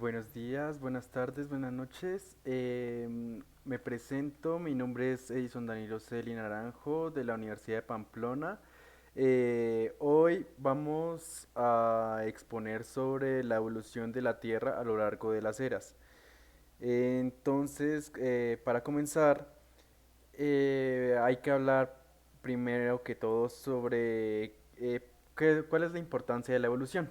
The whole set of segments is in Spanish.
Buenos días, buenas tardes, buenas noches. Me presento, mi nombre es Edison Danilo Celi Naranjo de la Universidad de Pamplona. Hoy vamos a exponer sobre la evolución de la Tierra a lo largo de las eras. Para comenzar, hay que hablar primero que todo sobre cuál es la importancia de la evolución.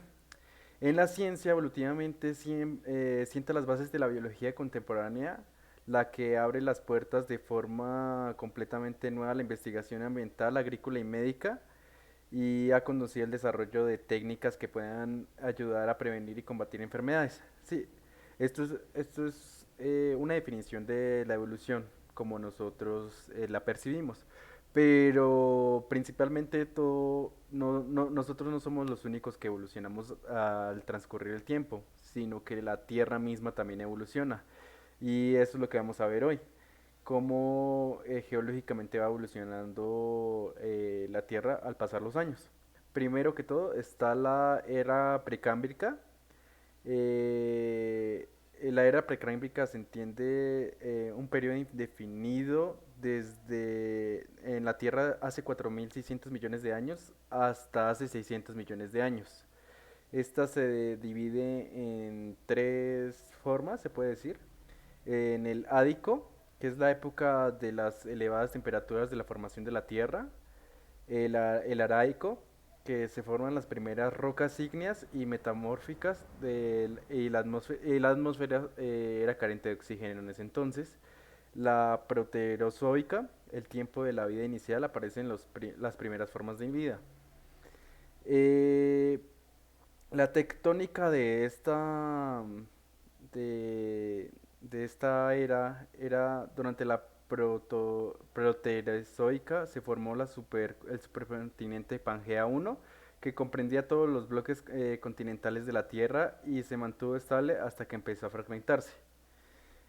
En la ciencia, evolutivamente, sienta las bases de la biología contemporánea, la que abre las puertas de forma completamente nueva a la investigación ambiental, agrícola y médica, y ha conducido al desarrollo de técnicas que puedan ayudar a prevenir y combatir enfermedades. Sí, esto es una definición de la evolución, como nosotros la percibimos. Pero principalmente nosotros no somos los únicos que evolucionamos al transcurrir el tiempo, sino que la Tierra misma también evoluciona. Y eso es lo que vamos a ver hoy, cómo geológicamente va evolucionando la Tierra al pasar los años. Primero que todo está la era precámbrica. La era precámbrica se entiende un periodo indefinido desde en la Tierra hace 4.600 millones de años hasta hace 600 millones de años. Esta se divide en tres formas, se puede decir. En el Ádico, que es la época de las elevadas temperaturas de la formación de la Tierra. El Araico, que se forman las primeras rocas ígneas y metamórficas y la atmósfera era carente de oxígeno en ese entonces. La Proterozoica, el tiempo de la vida inicial, aparecen las primeras formas de vida. Eh, la tectónica de esta era durante la Proterozoica se formó el supercontinente Pangea 1, que comprendía todos los bloques continentales de la Tierra y se mantuvo estable hasta que empezó a fragmentarse.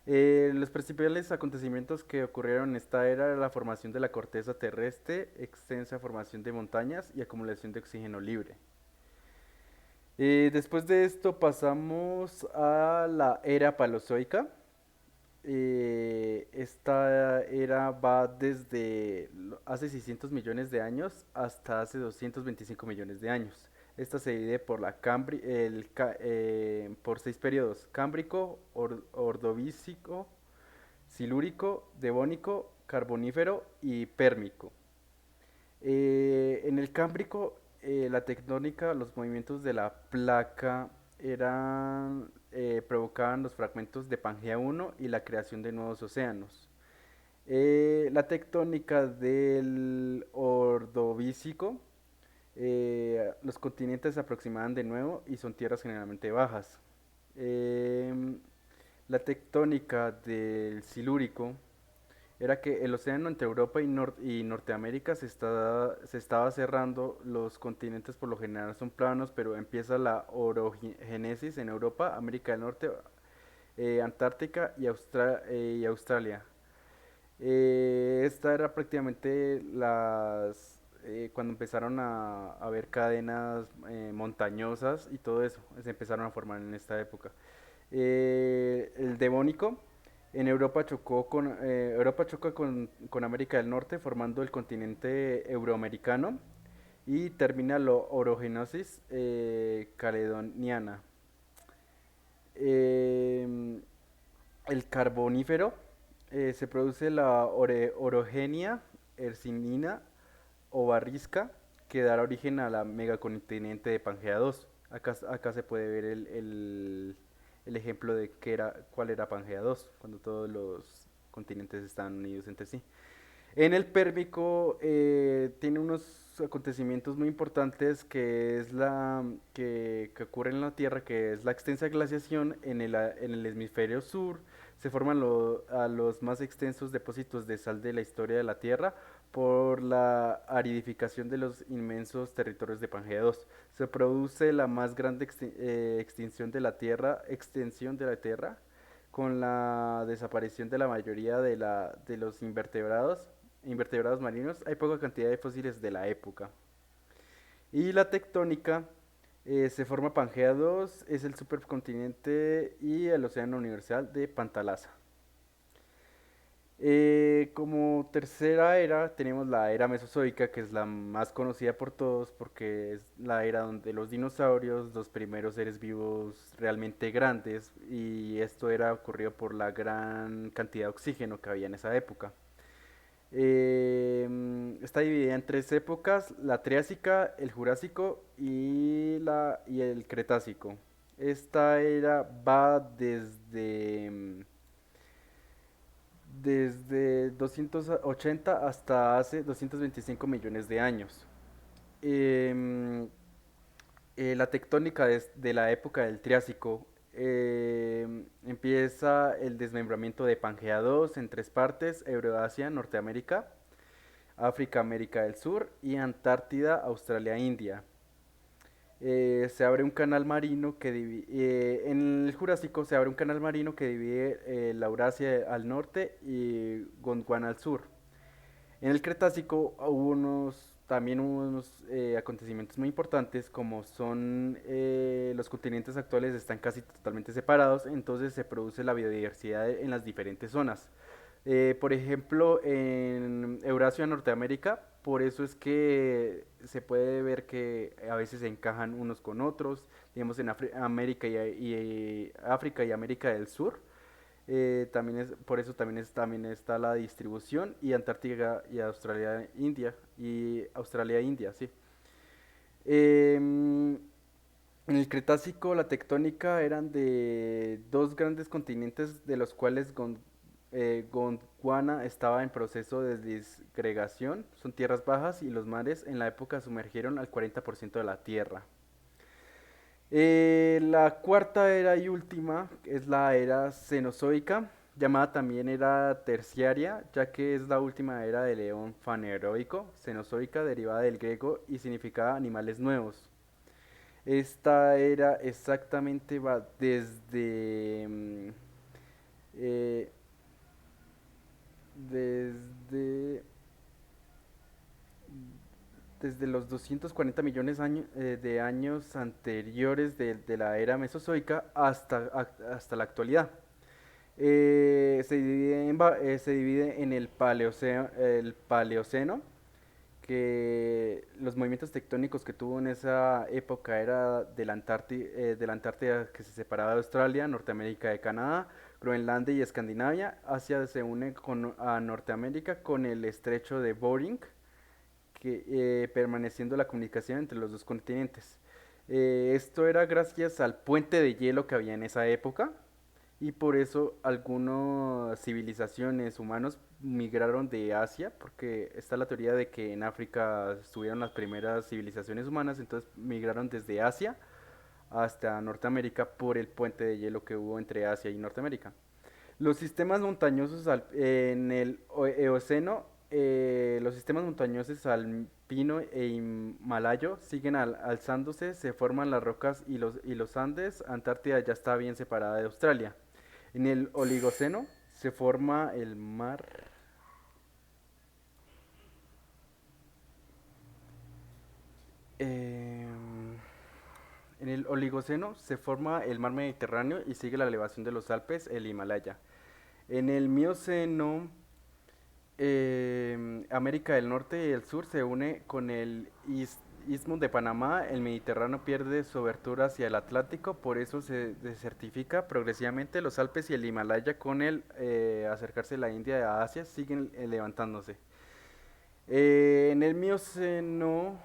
Los principales acontecimientos que ocurrieron en esta era la formación de la corteza terrestre, extensa formación de montañas y acumulación de oxígeno libre. Después de esto pasamos a la era paleozoica. Esta era va desde hace 600 millones de años hasta hace 225 millones de años. Esta se divide por, por seis periodos: Cámbrico, Ordovícico, Silúrico, Devónico, Carbonífero y Pérmico. En el Cámbrico, la tectónica, los movimientos de la placa provocaban los fragmentos de Pangea 1 y la creación de nuevos océanos. La tectónica del Ordovícico, los continentes se aproximaban de nuevo y son tierras generalmente bajas. Em, la tectónica del Silúrico era que el océano entre Europa y Norteamérica se estaba cerrando. Los continentes por lo general son planos, pero empieza la orogénesis en Europa, América del Norte, Antártica y Australia. Esta era prácticamente cuando empezaron a haber cadenas montañosas y todo eso, se empezaron a formar en esta época. El Devónico en Europa choca con América del Norte formando el continente euroamericano y termina la orogenosis caledoniana. Eh, el carbonífero se produce la orogenia hercinina o barrisca que dará origen a la megacontinente de Pangea 2. Acá se puede ver el ejemplo de cuál era Pangea 2, cuando todos los continentes están unidos entre sí. En el Pérmico tiene unos acontecimientos muy importantes que ocurren en la Tierra, que es la extensa glaciación en el hemisferio sur. Se forman los más extensos depósitos de sal de la historia de la Tierra por la aridificación de los inmensos territorios de Pangea 2. Se produce la más grande extensión de la Tierra con la desaparición de la mayoría de los invertebrados marinos. Hay poca cantidad de fósiles de la época. Y la tectónica Se forma Pangea 2, es el supercontinente y el océano universal de Pantalasa. Como tercera era tenemos la era mesozoica, que es la más conocida por todos porque es la era donde los dinosaurios, los primeros seres vivos realmente grandes, y esto era ocurrido por la gran cantidad de oxígeno que había en esa época. Está dividida en tres épocas: la Triásica, el Jurásico y el Cretácico. Esta era va desde 280 hasta hace 225 millones de años. Em, la tectónica de la época del Triásico, empieza el desmembramiento de Pangea 2 en tres partes: Euroasia, Norteamérica, África, América del Sur y Antártida, Australia, India. Se abre un canal marino que en el Jurásico se abre un canal marino que divide la Eurasia al norte y Gondwana al sur. En el Cretácico también hubo unos acontecimientos muy importantes, como son los continentes actuales están casi totalmente separados, entonces se produce la biodiversidad en las diferentes zonas. Por ejemplo, en Eurasia, Norteamérica, por eso es que se puede ver que a veces se encajan unos con otros, digamos en América y África y América del Sur. También por eso también está la distribución, y Antártica y Australia India, sí. En el Cretácico la tectónica eran de dos grandes continentes, de los cuales Gondwana estaba en proceso de disgregación, son tierras bajas, y los mares en la época sumergieron al 40% de la tierra. La cuarta era y última es la era cenozoica, llamada también era terciaria, ya que es la última era del león faneroico. Cenozoica derivada del griego y significaba animales nuevos. Esta era exactamente va eh, desde, desde los 240 millones de años anteriores de la era mesozoica hasta la actualidad. Se divide en el Paleoceno, que los movimientos tectónicos que tuvo en esa época era de la Antártida, que se separaba de Australia, Norteamérica de Canadá, Groenlandia y Escandinavia. Asia se une a Norteamérica con el estrecho de Bering, permaneciendo la comunicación entre los dos continentes. Esto era gracias al puente de hielo que había en esa época, y por eso algunas civilizaciones humanos migraron de Asia, porque está la teoría de que en África estuvieron las primeras civilizaciones humanas, entonces migraron desde Asia hasta Norteamérica por el puente de hielo que hubo entre Asia y Norteamérica. Los sistemas montañosos en el Eoceno, los sistemas montañosos alpino e himalayo siguen alzándose, se forman las rocas y los Andes. Antártida ya está bien separada de Australia. En el Oligoceno se forma el mar. em, en el Oligoceno se forma el mar Mediterráneo y sigue la elevación de los Alpes, el Himalaya. En el Mioceno, América del Norte y el Sur se une con el Istmo de Panamá. El Mediterráneo pierde su abertura hacia el Atlántico, por eso se desertifica progresivamente. Los Alpes y el Himalaya, con el acercarse la India a Asia, siguen levantándose. En el Mioceno,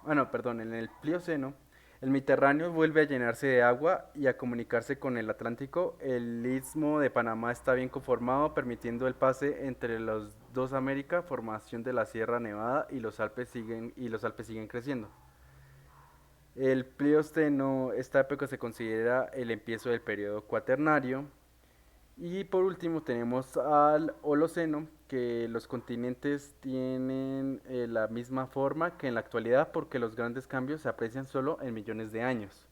no, perdón, en el Plioceno, el Mediterráneo vuelve a llenarse de agua y a comunicarse con el Atlántico. El Istmo de Panamá está bien conformado, permitiendo el pase entre las dos Américas, formación de la Sierra Nevada, y los Alpes siguen creciendo. El Plioceno, esta época se considera el empiezo del periodo cuaternario. Y por último tenemos al Holoceno, que los continentes tienen la misma forma que en la actualidad, porque los grandes cambios se aprecian solo en millones de años.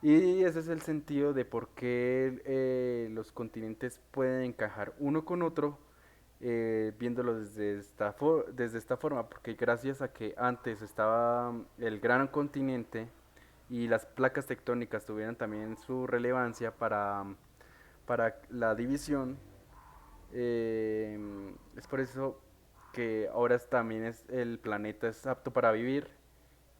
Y ese es el sentido de por qué los continentes pueden encajar uno con otro viéndolo desde esta forma, porque gracias a que antes estaba el gran continente y las placas tectónicas tuvieron también su relevancia para la división, es por eso que ahora también el planeta es apto para vivir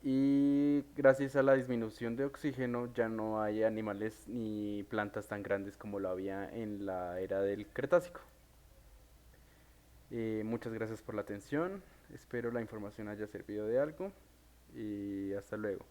y gracias a la disminución de oxígeno ya no hay animales ni plantas tan grandes como lo había en la era del Cretácico. Muchas gracias por la atención, espero la información haya servido de algo y hasta luego.